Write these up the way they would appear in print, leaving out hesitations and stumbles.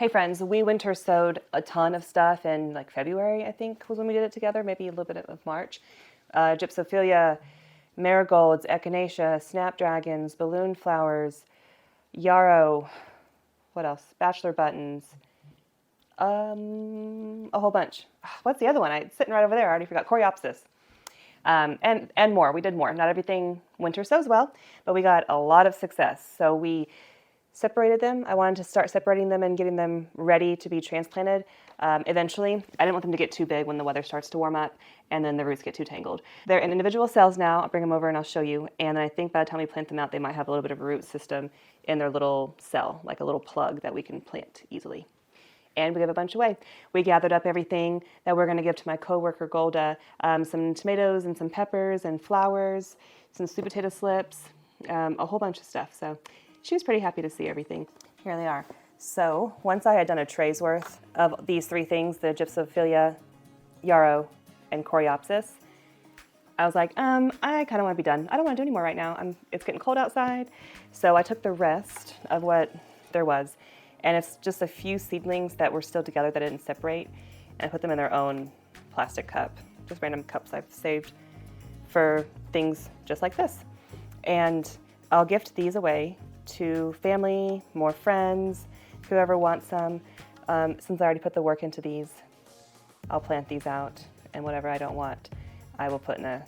Hey friends, we winter sowed a ton of stuff in like February, I think was when we did it together, maybe a little bit of March. Gypsophilia, marigolds, echinacea, snapdragons, balloon flowers, yarrow, what else? Bachelor buttons, a whole bunch. What's the other one? It's sitting right over there. I already forgot. Coreopsis. And more. We did more. Not everything winter sows well, but we got a lot of success. So we separated them. I wanted to start separating them and getting them ready to be transplanted eventually. I didn't want them to get too big when the weather starts to warm up and then the roots get too tangled. They're in individual cells now. I'll bring them over and I'll show you. And I think by the time we plant them out, they might have a little bit of a root system in their little cell, like a little plug that we can plant easily. And we give a bunch away. We gathered up everything that we're going to give to my coworker Golda, some tomatoes and some peppers and flowers, some sweet potato slips, a whole bunch of stuff. So she was pretty happy to see everything. Here they are. So once I had done a tray's worth of these three things, the Gypsophilia, yarrow, and Coreopsis, I was like, I kind of want to be done. I don't want to do any more right now. It's getting cold outside. So I took the rest of what there was, and it's just a few seedlings that were still together that didn't separate, and I put them in their own plastic cup, just random cups I've saved for things just like this. And I'll gift these away to family, more friends, whoever wants some. Since I already put the work into these, I'll plant these out, and whatever I don't want, I will put in a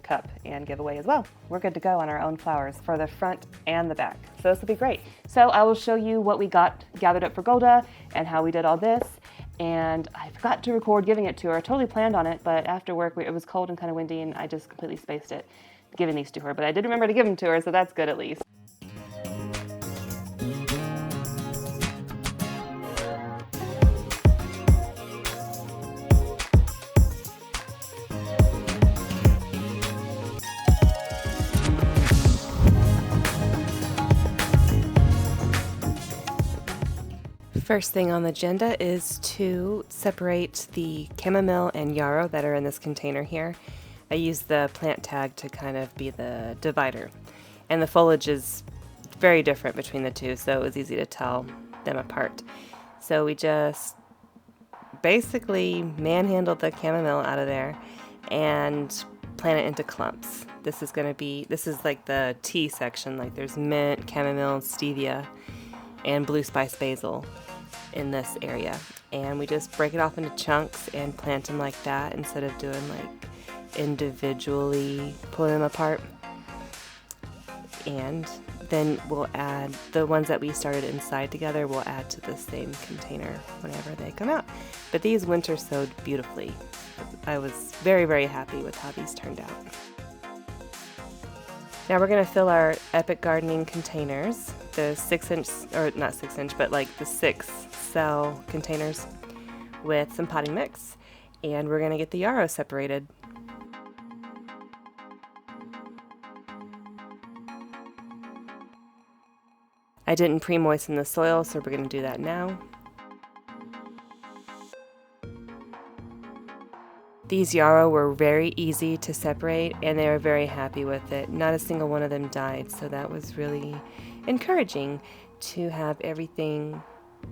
cup and give away as well. We're good to go on our own flowers for the front and the back. So this will be great. So I will show you what we got gathered up for Golda and how we did all this. And I forgot to record giving it to her. I totally planned on it, but after work, it was cold and kind of windy, and I just completely spaced it giving these to her. But I did remember to give them to her, so that's good at least. First thing on the agenda is to separate the chamomile and yarrow that are in this container here. I used the plant tag to kind of be the divider. And the foliage is very different between the two, so it was easy to tell them apart. So we just basically manhandled the chamomile out of there and plant it into clumps. This is like the tea section, like there's mint, chamomile, stevia, and blue spice basil in this area, and we just break it off into chunks and plant them like that instead of doing like individually pulling them apart. And then we'll add the ones that we started inside together, we'll add to the same container whenever they come out. But these winter sowed beautifully. I was very, very happy with how these turned out. Now we're going to fill our Epic Gardening containers, the 6-inch, or not 6-inch, but like the 6-cell containers, with some potting mix, and we're going to get the yarrow separated. I didn't pre-moisten the soil, so we're going to do that now. These yarrow were very easy to separate, and they were very happy with it. Not a single one of them died, so that was really encouraging to have everything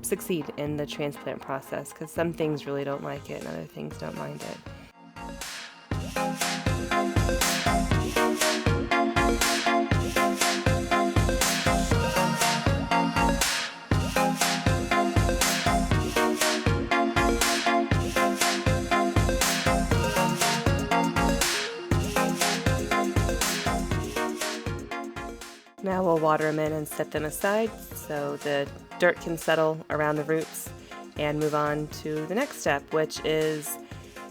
succeed in the transplant process, because some things really don't like it and other things don't mind it. Now we'll water them in and set them aside so the dirt can settle around the roots, and move on to the next step, which is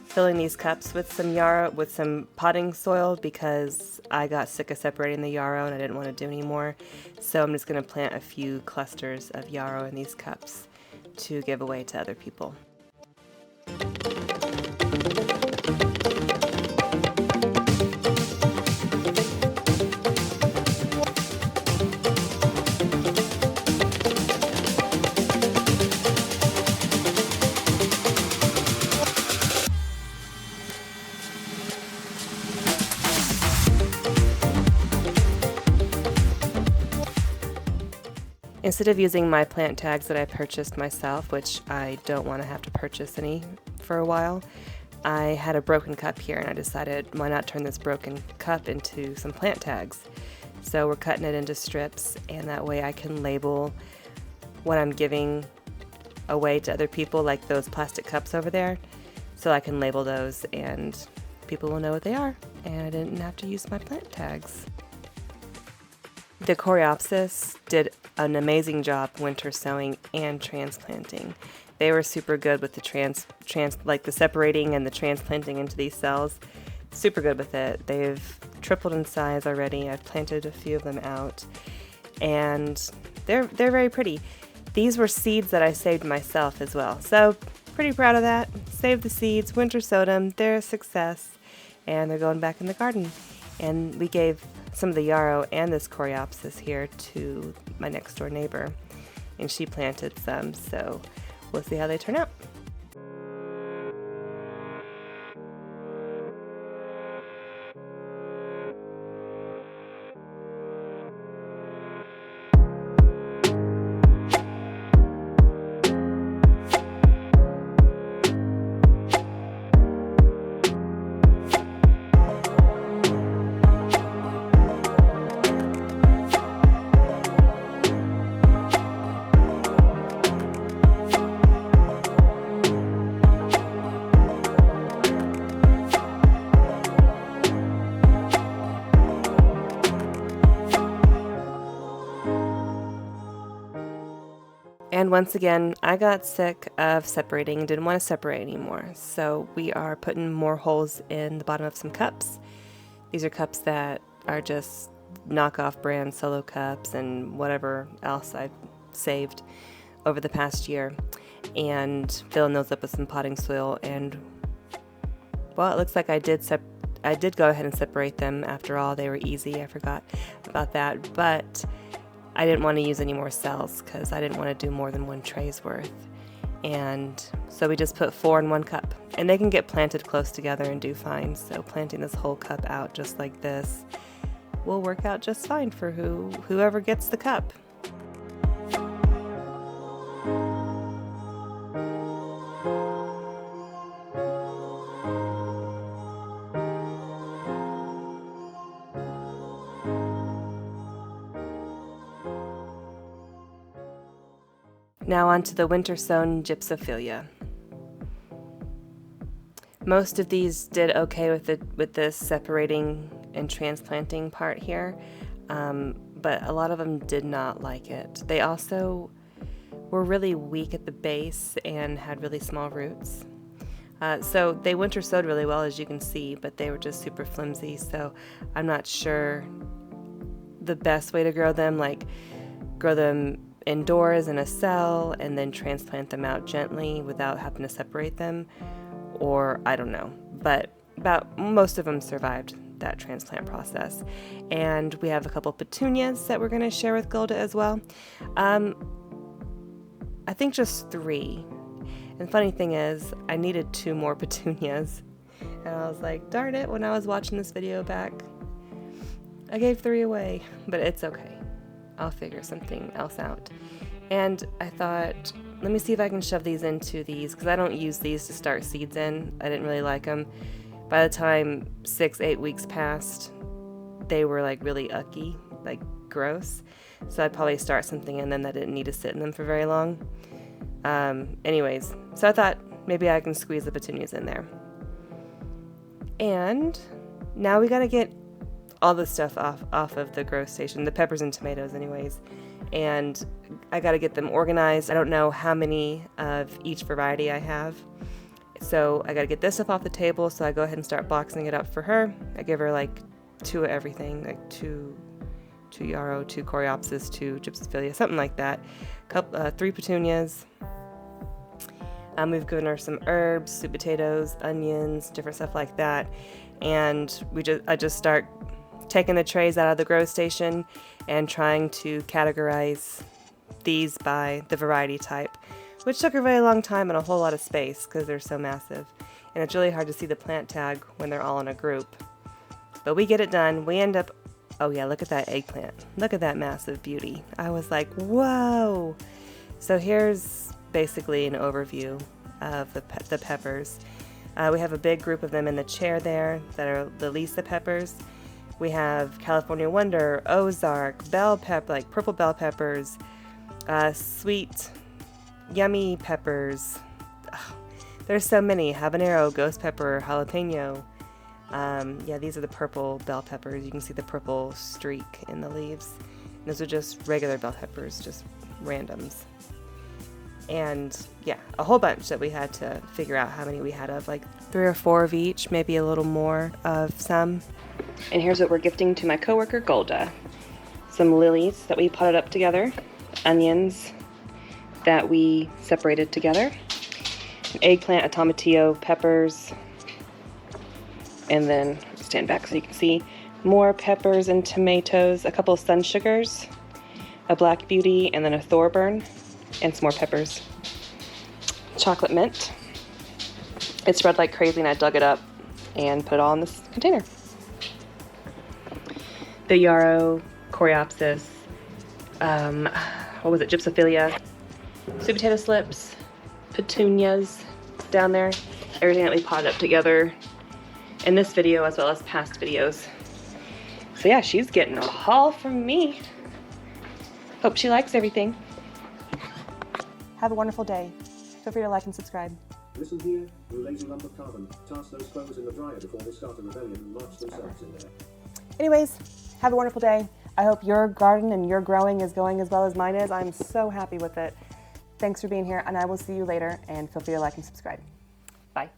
filling these cups with some yarrow, with some potting soil, because I got sick of separating the yarrow and I didn't want to do any more. So I'm just going to plant a few clusters of yarrow in these cups to give away to other people. Instead of using my plant tags that I purchased myself, which I don't want to have to purchase any for a while, I had a broken cup here and I decided why not turn this broken cup into some plant tags. So we're cutting it into strips, and that way I can label what I'm giving away to other people, like those plastic cups over there. So I can label those and people will know what they are, and I didn't have to use my plant tags. The Coreopsis did an amazing job winter sowing and transplanting. They were super good with the like the separating and the transplanting into these cells. Super good with it. They've tripled in size already. I've planted a few of them out, and they're very pretty. These were seeds that I saved myself as well, so pretty proud of that. Saved the seeds, winter sowed them. They're a success, and they're going back in the garden. And we gave some of the yarrow and this Coreopsis here to my next door neighbor, and she planted some, so we'll see how they turn out. And once again, I got sick of separating, didn't want to separate anymore. So we are putting more holes in the bottom of some cups. These are cups that are just knockoff brand Solo cups and whatever else I've saved over the past year. And filling those up with some potting soil. And well, it looks like I did go ahead and separate them after all. They were easy. I forgot about that. But I didn't want to use any more cells because I didn't want to do more than one tray's worth. And so we just put 4 in one cup. And they can get planted close together and do fine. So planting this whole cup out just like this will work out just fine for whoever gets the cup. Now on to the winter sown gypsophilia. Most of these did okay with this separating and transplanting part here, but a lot of them did not like it. They also were really weak at the base and had really small roots. So they winter sowed really well, as you can see, but they were just super flimsy, so I'm not sure the best way to grow them, like grow them indoors in a cell and then transplant them out gently without having to separate them, or I don't know, but about most of them survived that transplant process. And we have a couple petunias that we're going to share with Golda as well. I think just 3. And funny thing is, I needed 2 more petunias, and I was like, darn it, when I was watching this video back, I gave 3 away, but it's okay. I'll figure something else out. And I thought, let me see if I can shove these into these, because I don't use these to start seeds in. I didn't really like them. By the time 6-8 weeks passed, they were like really ucky, like gross. So I'd probably start something in them that didn't need to sit in them for very long. Anyways, so I thought maybe I can squeeze the petunias in there. And now we gotta get all the stuff off of the grow station, the peppers and tomatoes anyways, and I got to get them organized. I don't know how many of each variety I have, so I got to get this stuff off the table, so I go ahead and start boxing it up for her. I give her like 2 of everything, like 2 yarrow, 2 Coreopsis, 2 gypsophilia, something like that. 3 petunias. We've given her some herbs, sweet potatoes, onions, different stuff like that, and I just start taking the trays out of the grow station and trying to categorize these by the variety type, which took a very long time and a whole lot of space because they're so massive. And it's really hard to see the plant tag when they're all in a group. But we get it done. We end up Oh yeah, look at that eggplant. Look at that massive beauty. I was like, whoa. So here's basically an overview of the peppers. We have a big group of them in the chair there that are the Lisa peppers. We have California Wonder, Ozark, bell pepper, like purple bell peppers, sweet, yummy peppers. Oh, there's so many. Habanero, ghost pepper, jalapeno. Yeah, these are the purple bell peppers. You can see the purple streak in the leaves. And those are just regular bell peppers, just randoms. And yeah, a whole bunch that we had to figure out how many we had of, like 3 or 4 of each, maybe a little more of some. And here's what we're gifting to my coworker Golda. Some lilies that we potted up together, onions that we separated together, an eggplant, a tomatillo, peppers, and then stand back so you can see more peppers and tomatoes, a couple of sun sugars, a black beauty, and then a thorburn, and some more peppers. Chocolate mint. It spread like crazy and I dug it up and put it all in this container. The yarrow, coreopsis, what was it, gypsophilia, sweet potato slips, petunias down there, everything that we potted up together in this video as well as past videos. So yeah, she's getting a haul from me. Hope she likes everything. Have a wonderful day. Feel free to like and subscribe. Listen here, you lazy lump of carbon. Toss those clothes in the dryer before they start a rebellion and march themselves in there. Anyways, have a wonderful day. I hope your garden and your growing is going as well as mine is. I'm so happy with it. Thanks for being here, and I will see you later, and feel free to like and subscribe. Bye.